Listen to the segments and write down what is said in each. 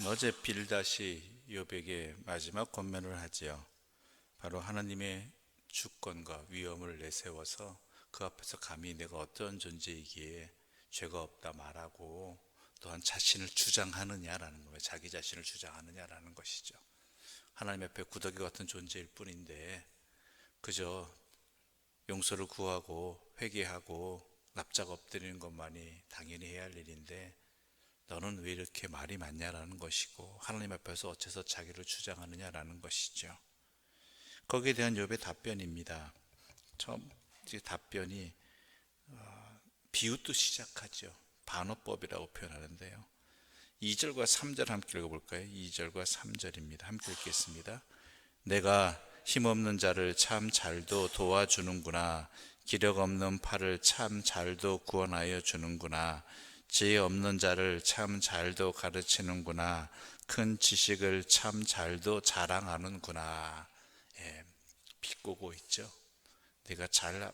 어제 빌닷이 욥에게 마지막 권면을 하지요. 바로 하나님의 주권과 위엄을 내세워서 그 앞에서 감히 내가 어떤 존재이기에 죄가 없다 말하고 또한 자신을 주장하느냐라는 거예요. 자기 자신을 주장하느냐라는 것이죠. 하나님 앞에 구더기 같은 존재일 뿐인데 그저 용서를 구하고 회개하고 납작 엎드리는 것만이 당연히 해야 할 일인데 너는 왜 이렇게 말이 많냐라는 것이고 하나님 앞에서 어째서 자기를 주장하느냐라는 것이죠. 거기에 대한 욥의 답변입니다. 처음 답변이 비웃도 시작하죠. 반어법이라고 표현하는데요. 2절과 3절 함께 읽어볼까요? 2절과 3절입니다. 함께 읽겠습니다. 내가 힘없는 자를 참 잘도 도와주는구나. 기력 없는 팔을 참 잘도 구원하여 주는구나. 지혜 없는 자를 참 잘도 가르치는구나. 큰 지식을 참 잘도 자랑하는구나. 비꼬고 있죠. 네가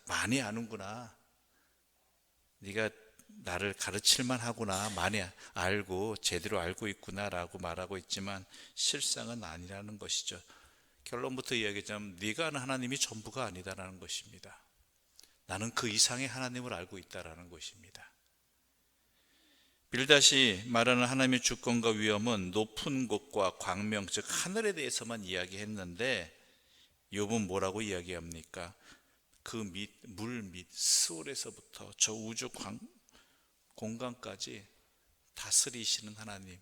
많이 아는구나. 네가 나를 가르칠만 하구나. 많이 알고 제대로 알고 있구나라고 말하고 있지만 실상은 아니라는 것이죠. 결론부터 이야기하자면 네가 아는 하나님이 전부가 아니다라는 것입니다. 나는 그 이상의 하나님을 알고 있다라는 것입니다. 빌닷이 말하는 하나님의 주권과 위엄은 높은 곳과 광명, 즉 하늘에 대해서만 이야기했는데 욥은 뭐라고 이야기합니까? 그 물 밑 스올에서부터 저 우주 공간까지 다스리시는 하나님,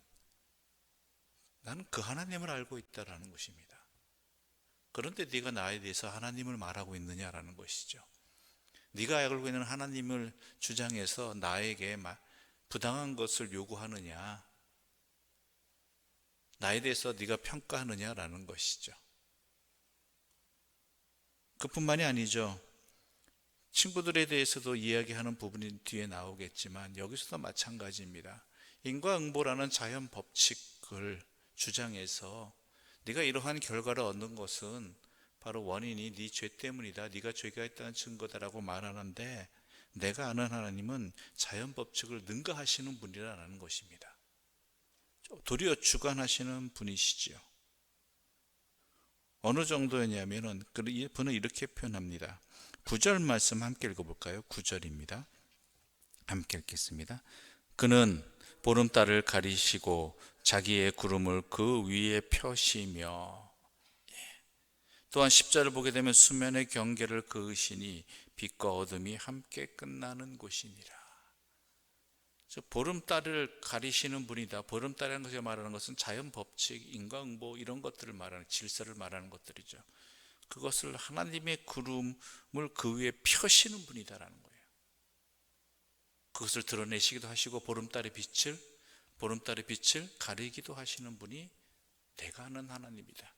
나는 그 하나님을 알고 있다라는 것입니다. 그런데 네가 나에 대해서 하나님을 말하고 있느냐라는 것이죠. 네가 알고 있는 하나님을 주장해서 나에게 부당한 것을 요구하느냐, 나에 대해서 네가 평가하느냐라는 것이죠. 그뿐만이 아니죠. 친구들에 대해서도 이야기하는 부분이 뒤에 나오겠지만 여기서도 마찬가지입니다. 인과응보라는 자연 법칙을 주장해서 네가 이러한 결과를 얻는 것은 바로 원인이 네 죄 때문이다. 네가 죄가 있다는 증거다라고 말하는데 내가 아는 하나님은 자연 법칙을 능가하시는 분이라는 것입니다. 도리어 주관하시는 분이시지요. 어느 정도였냐면은 그분은 이렇게 표현합니다. 9절 말씀 함께 읽어볼까요? 9절입니다. 함께 읽겠습니다. 그는 보름달을 가리시고 자기의 구름을 그 위에 펴시며, 또한 10절을 보게 되면 수면의 경계를 그으시니 빛과 어둠이 함께 끝나는 곳이니라. 보름달을 가리시는 분이다. 보름달이라는 것을 말하는 것은 자연 법칙, 인과응보 이런 것들을 말하는, 질서를 말하는 것들이죠. 그것을 하나님의 구름을 그 위에 펴시는 분이다라는 거예요. 그것을 드러내시기도 하시고 보름달의 빛을 가리기도 하시는 분이 내가 아는 하나님이다.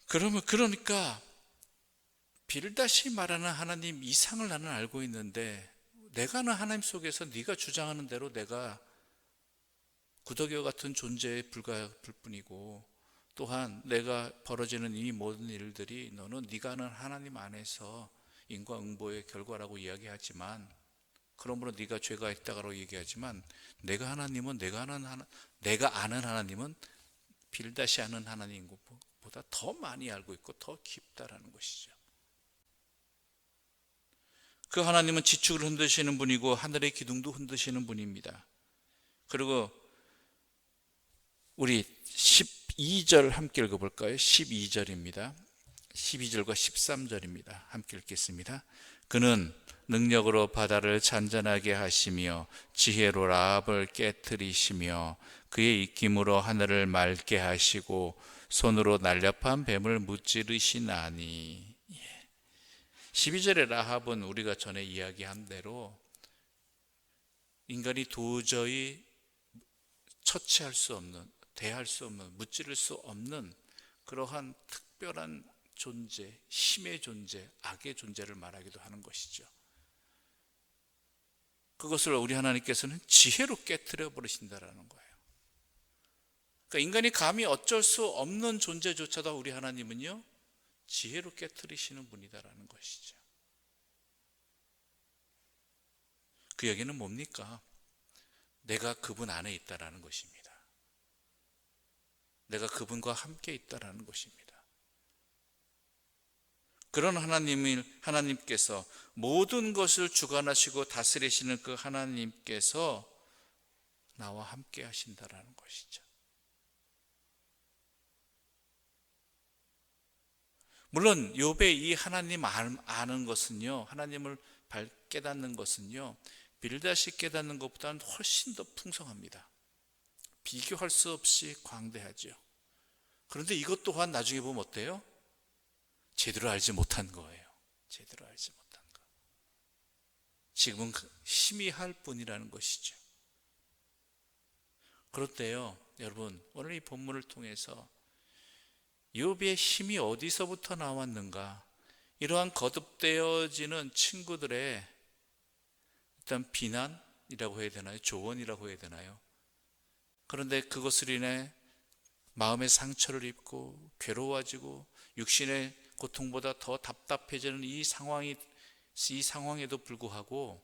그러니까 빌닷이 말하는 하나님 이상을 나는 알고 있는데 내가 아는 하나님 속에서 네가 주장하는 대로 내가 구더기와 같은 존재에 불과할 뿐이고, 또한 내가 벌어지는 이 모든 일들이 너는 네가 아는 하나님 안에서 인과응보의 결과라고 이야기하지만, 그러므로 네가 죄가 있다고 얘기하지만 내가 아는 하나님은 빌닷이 아는 하나님보다 더 많이 알고 있고 더 깊다라는 것이죠. 그 하나님은 지축을 흔드시는 분이고 하늘의 기둥도 흔드시는 분입니다. 그리고 우리 12절 함께 읽어볼까요? 12절입니다. 12절과 13절입니다. 함께 읽겠습니다. 그는 능력으로 바다를 잔잔하게 하시며 지혜로 라합을 깨뜨리시며 그의 입김으로 하늘을 맑게 하시고 손으로 날렵한 뱀을 무찌르시나니. 12절의 라합은 우리가 전에 이야기한 대로 인간이 도저히 처치할 수 없는, 대할 수 없는, 무찌를 수 없는 그러한 특별한 존재, 힘의 존재, 악의 존재를 말하기도 하는 것이죠. 그것을 우리 하나님께서는 지혜로 깨뜨려 버리신다라는 거예요. 그러니까 인간이 감히 어쩔 수 없는 존재조차도 우리 하나님은요, 지혜로 깨뜨리시는 분이다라는 것이죠. 그 얘기는 뭡니까? 내가 그분 안에 있다라는 것입니다. 내가 그분과 함께 있다라는 것입니다. 그런 하나님께서 모든 것을 주관하시고 다스리시는 그 하나님께서 나와 함께 하신다라는 것이죠. 물론 욥의 이 하나님 아는 것은요, 하나님을 깨닫는 것은요, 빌닷이 깨닫는 것보다는 훨씬 더 풍성합니다. 비교할 수 없이 광대하죠. 그런데 이것 또한 나중에 보면 어때요? 제대로 알지 못한 거예요. 제대로 알지 못한 거. 지금은 희미할 뿐이라는 것이죠. 그렇대요. 여러분, 오늘 이 본문을 통해서 욥의 힘이 어디서부터 나왔는가? 이러한 거듭되어지는 친구들의 일단 비난이라고 해야 되나요? 조언이라고 해야 되나요? 그런데 그것을 인해 마음의 상처를 입고 괴로워지고 육신의 고통보다 더 답답해지는 이 상황에도 불구하고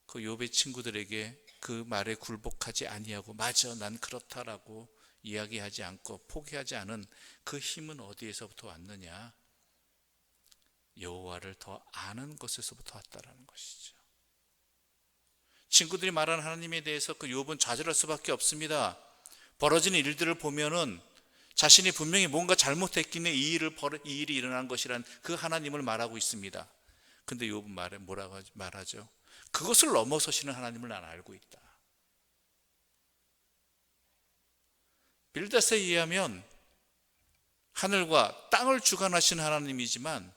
그 욥의 친구들에게 그 말에 굴복하지 아니하고 맞아 난 그렇다라고 이야기하지 않고 포기하지 않은 그 힘은 어디에서부터 왔느냐? 여호와를 더 아는 것에서부터 왔다라는 것이죠. 친구들이 말하는 하나님에 대해서 그 욥은 좌절할 수밖에 없습니다. 벌어지는 일들을 보면은 자신이 분명히 뭔가 잘못했기에 이 일이 일어난 것이란 그 하나님을 말하고 있습니다. 근데 욥은 뭐라고 말하죠? 그것을 넘어서시는 하나님을 난 알고 있다. 빌닷에 의하면 하늘과 땅을 주관하시는 하나님이지만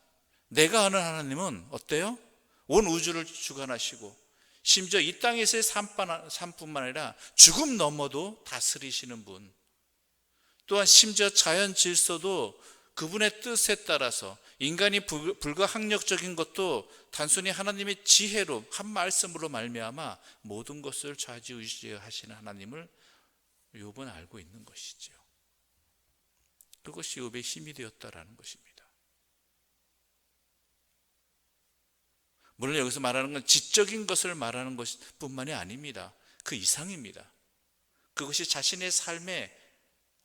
내가 아는 하나님은 어때요? 온 우주를 주관하시고 심지어 이 땅에서의 삶뿐만 아니라 죽음 넘어도 다스리시는 분, 또한 심지어 자연 질서도 그분의 뜻에 따라서 인간이 불가항력적인 것도 단순히 하나님의 지혜로 한 말씀으로 말미암아 모든 것을 좌지우지하시는 하나님을 욥은 알고 있는 것이죠. 그것이 욥의 힘이 되었다라는 것입니다. 물론 여기서 말하는 건 지적인 것을 말하는 것뿐만이 아닙니다. 그 이상입니다. 그것이 자신의 삶에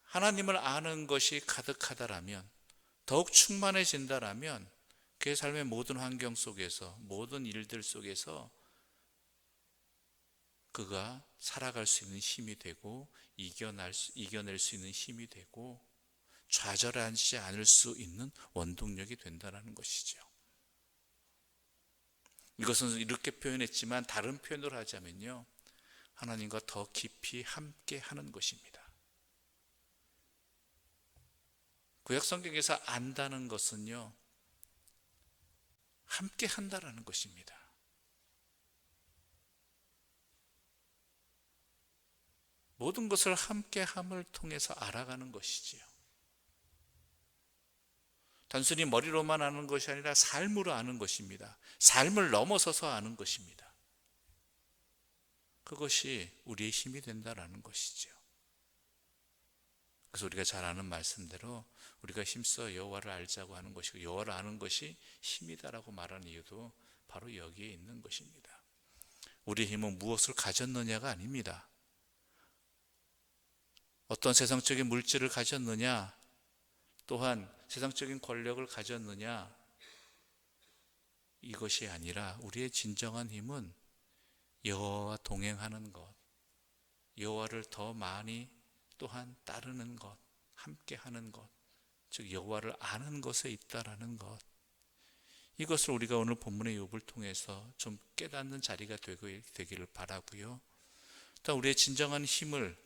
하나님을 아는 것이 가득하다라면, 더욱 충만해진다라면 그의 삶의 모든 환경 속에서, 모든 일들 속에서 그가 살아갈 수 있는 힘이 되고 이겨낼 수 있는 힘이 되고 좌절하지 않을 수 있는 원동력이 된다는 것이죠. 이것은 이렇게 표현했지만 다른 표현으로 하자면요, 하나님과 더 깊이 함께 하는 것입니다. 구약 성경에서 안다는 것은요, 함께 한다라는 것입니다. 모든 것을 함께 함을 통해서 알아가는 것이지요. 단순히 머리로만 아는 것이 아니라 삶으로 아는 것입니다. 삶을 넘어서서 아는 것입니다. 그것이 우리의 힘이 된다라는 것이죠. 그래서 우리가 잘 아는 말씀대로 우리가 힘써 여호와를 알자고 하는 것이고, 여호와를 아는 것이 힘이다라고 말하는 이유도 바로 여기에 있는 것입니다. 우리의 힘은 무엇을 가졌느냐가 아닙니다. 어떤 세상적인 물질을 가졌느냐, 또한 세상적인 권력을 가졌느냐, 이것이 아니라 우리의 진정한 힘은 여호와와 동행하는 것, 여호와를 더 많이 또한 따르는 것, 함께 하는 것, 즉 여호와를 아는 것에 있다라는 것. 이것을 우리가 오늘 본문의 욥을 통해서 좀 깨닫는 자리가 되기를 바라고요. 또 우리의 진정한 힘을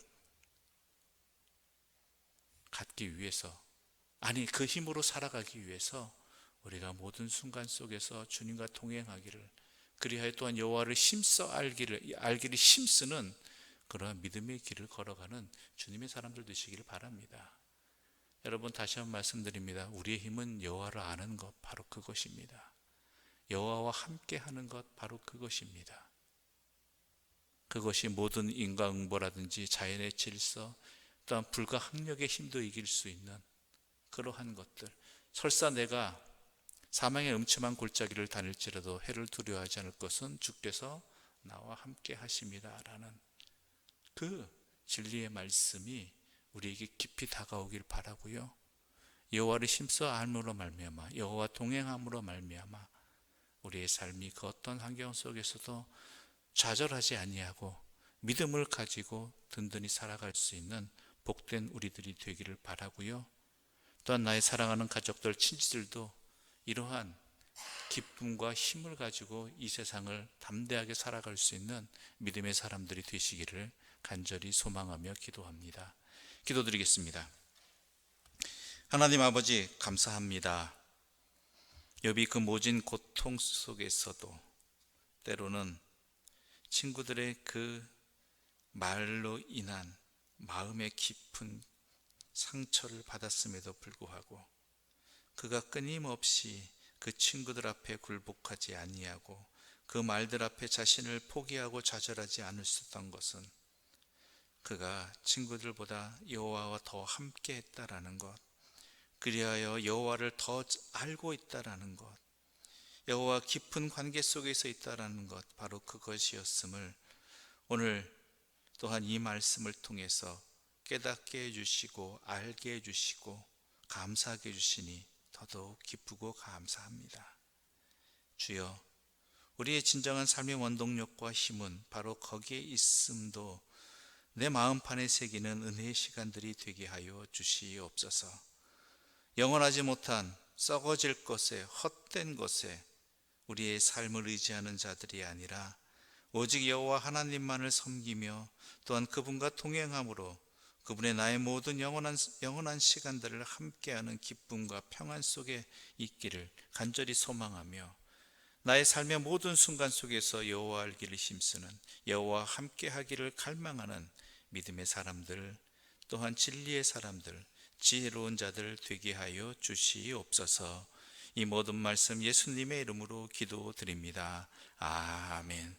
갖기 위해서, 그 힘으로 살아가기 위해서 우리가 모든 순간 속에서 주님과 동행하기를, 그리하여 또한 여호와를 힘써 알기를 힘쓰는 그러한 믿음의 길을 걸어가는 주님의 사람들 되시기를 바랍니다. 여러분, 다시 한번 말씀드립니다. 우리의 힘은 여호와를 아는 것, 바로 그것입니다. 여호와와 함께 하는 것, 바로 그것입니다. 그것이 모든 인과응보라든지 자연의 질서, 또한 불가항력의 힘도 이길 수 있는 그러한 것들. 설사 내가 사망의 음침한 골짜기를 다닐지라도 해를 두려워하지 않을 것은 주께서 나와 함께 하심이다 라는 그 진리의 말씀이 우리에게 깊이 다가오길 바라고요. 여호와를 힘써 알므로 말미암아, 여호와 동행함으로 말미암아 우리의 삶이 그 어떤 환경 속에서도 좌절하지 아니하고 믿음을 가지고 든든히 살아갈 수 있는 복된 우리들이 되기를 바라고요. 또한 나의 사랑하는 가족들, 친지들도 이러한 기쁨과 힘을 가지고 이 세상을 담대하게 살아갈 수 있는 믿음의 사람들이 되시기를 간절히 소망하며 기도합니다. 기도드리겠습니다. 하나님 아버지, 감사합니다. 욥이 그 모진 고통 속에서도 때로는 친구들의 그 말로 인한 마음의 깊은 상처를 받았음에도 불구하고 그가 끊임없이 그 친구들 앞에 굴복하지 아니하고 그 말들 앞에 자신을 포기하고 좌절하지 않을 수 있던 것은 그가 친구들보다 여호와와 더 함께 했다라는 것, 그리하여 여호와를 더 알고 있다라는 것, 여호와 깊은 관계 속에서 있다라는 것, 바로 그것이었음을 오늘 또한 이 말씀을 통해서 깨닫게 해주시고 알게 해주시고 감사하게 해주시니 더더욱 기쁘고 감사합니다. 주여, 우리의 진정한 삶의 원동력과 힘은 바로 거기에 있음도 내 마음판에 새기는 은혜의 시간들이 되게 하여 주시옵소서. 영원하지 못한 썩어질 것에, 헛된 것에 우리의 삶을 의지하는 자들이 아니라 오직 여호와 하나님만을 섬기며 또한 그분과 동행함으로 그분의 나의 모든 영원한 시간들을 함께하는 기쁨과 평안 속에 있기를 간절히 소망하며 나의 삶의 모든 순간 속에서 여호와 알기를 힘쓰는, 여호와 함께하기를 갈망하는 믿음의 사람들, 또한 진리의 사람들, 지혜로운 자들 되게 하여 주시옵소서. 이 모든 말씀 예수님의 이름으로 기도드립니다. 아멘.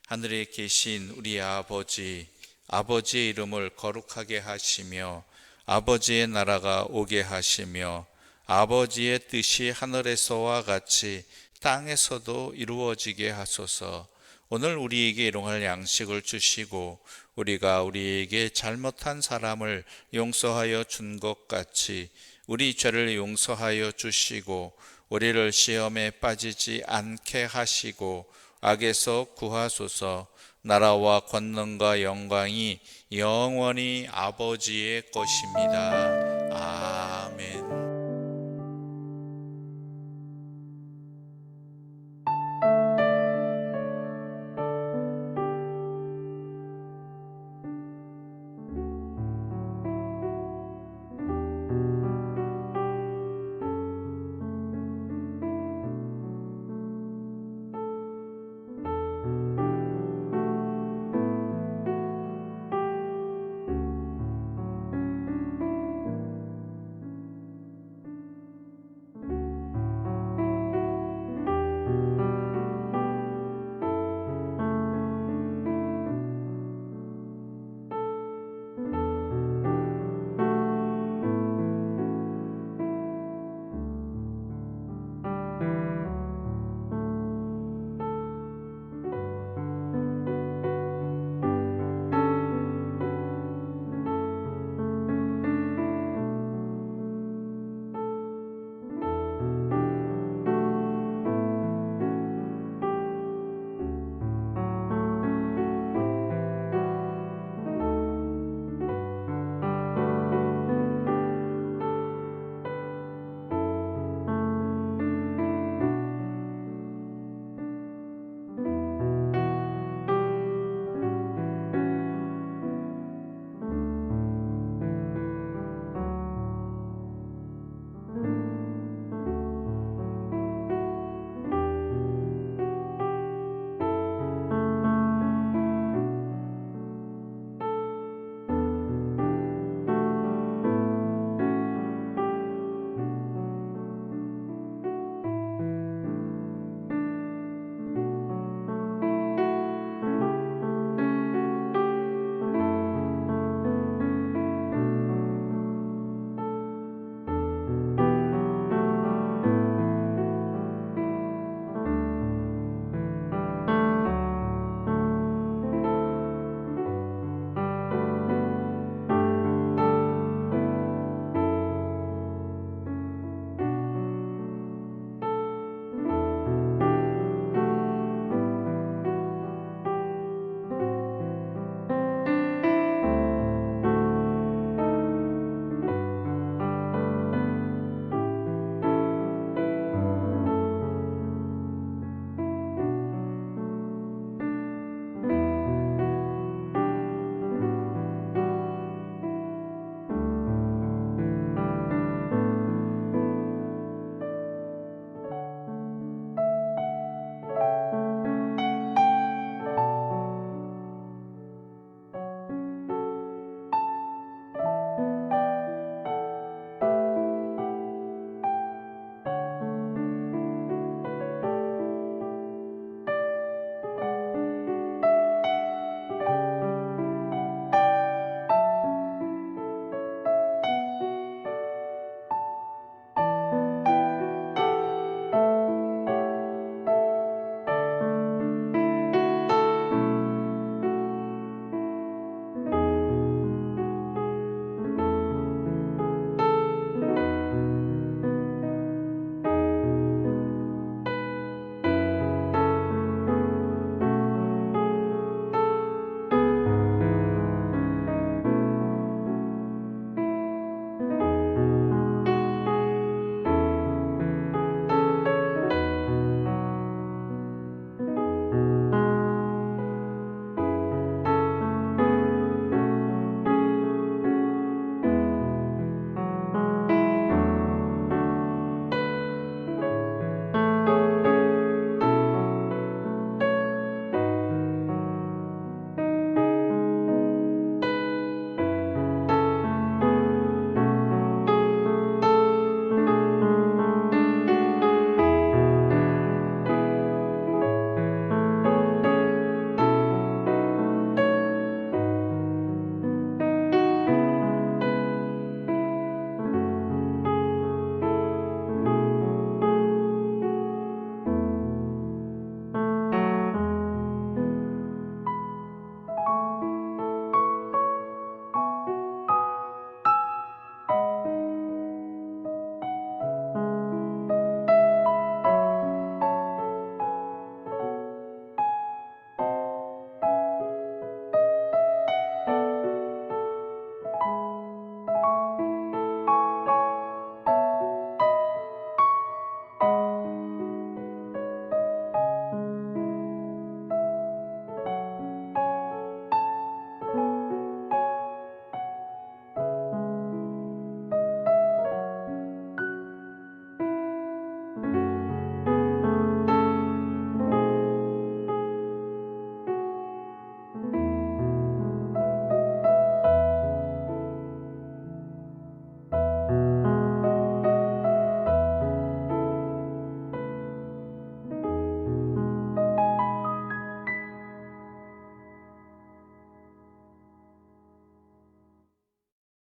하늘에 계신 우리 아버지, 아버지의 이름을 거룩하게 하시며 아버지의 나라가 오게 하시며 아버지의 뜻이 하늘에서와 같이 땅에서도 이루어지게 하소서. 오늘 우리에게 일용할 양식을 주시고 우리가 우리에게 잘못한 사람을 용서하여 준 것 같이 우리 죄를 용서하여 주시고 우리를 시험에 빠지지 않게 하시고 악에서 구하소서. 나라와 권능과 영광이 영원히 아버지의 것입니다.